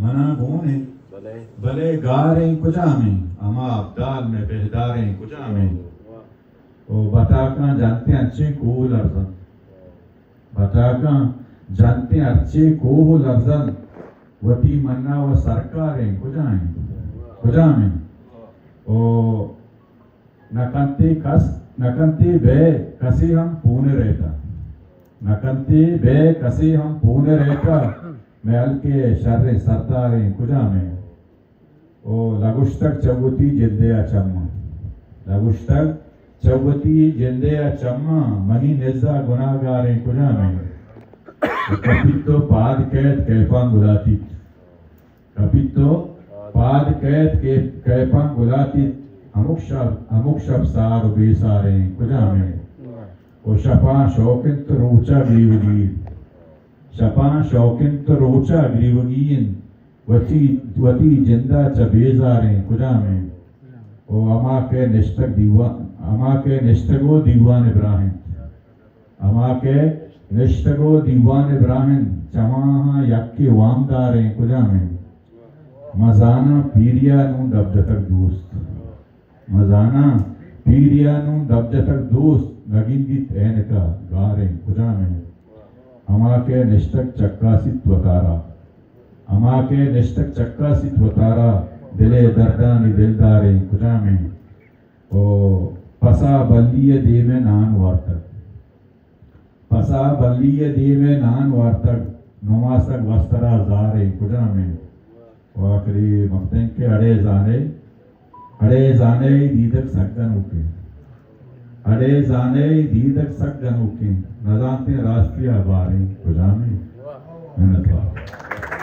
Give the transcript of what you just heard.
मना गोने भले गारे कुजामे अमा अब्दाल में बेहदारे कुजामे ओ बताका जानते हैं अच्छे को लर्जन बताका जानते हैं अच्छे को लर्जन वती मन्ना व सरकारें कुजामे ओ नकंती बे कसी हम पूने रहता नकंती बे कसी हम पूने रहता महल के शर्रे सरदारें कुजामे ओ लगुश्तक चौवती जिंदे चम्मा लगुश्तक चौवती जिंदे चम्मा मनी निजा गुनागारें कुजामे कपितो पाद कैद कैफान गुलाती कपितो पाद कैद के कैफान गुलाती अमुक शब सार बेसारे कुजामे ओ शपा शौकिंत रोचा ग्रीवगीन शपा शौकिंत रोचा ग्रीवगीन वती जिंदा चबेजारे कुजामे ओ अमा के निष्ठगो दीवान इब्राहिम अमा के निष्ठगो दीवान इब्राहिम चमाहा यक्के वामदारे कुजामे मजाना पीरिया नू दबजतक दोस्त मजाना पीरिया नू दबजतक दोस्त नगिंदी तैन का गारे कुजामे अमा के निष्ठक चक्कासित वतारा अमा के निष्ठक चक्कासित वतारा दिले दर्दानी दिलदारे कुजामे ओ पसा बल्लिय देवे नान वार्तक पसा बल्लिय देवे नान वार्तक नमासक वस्तरा जारे कुजामे वो आखिरी मफ्तें के अड़े जाने दीदक सकगन उके अड़े जाने दीदक सकगन उके नजाते राष्ट्रीय बारे कुजामे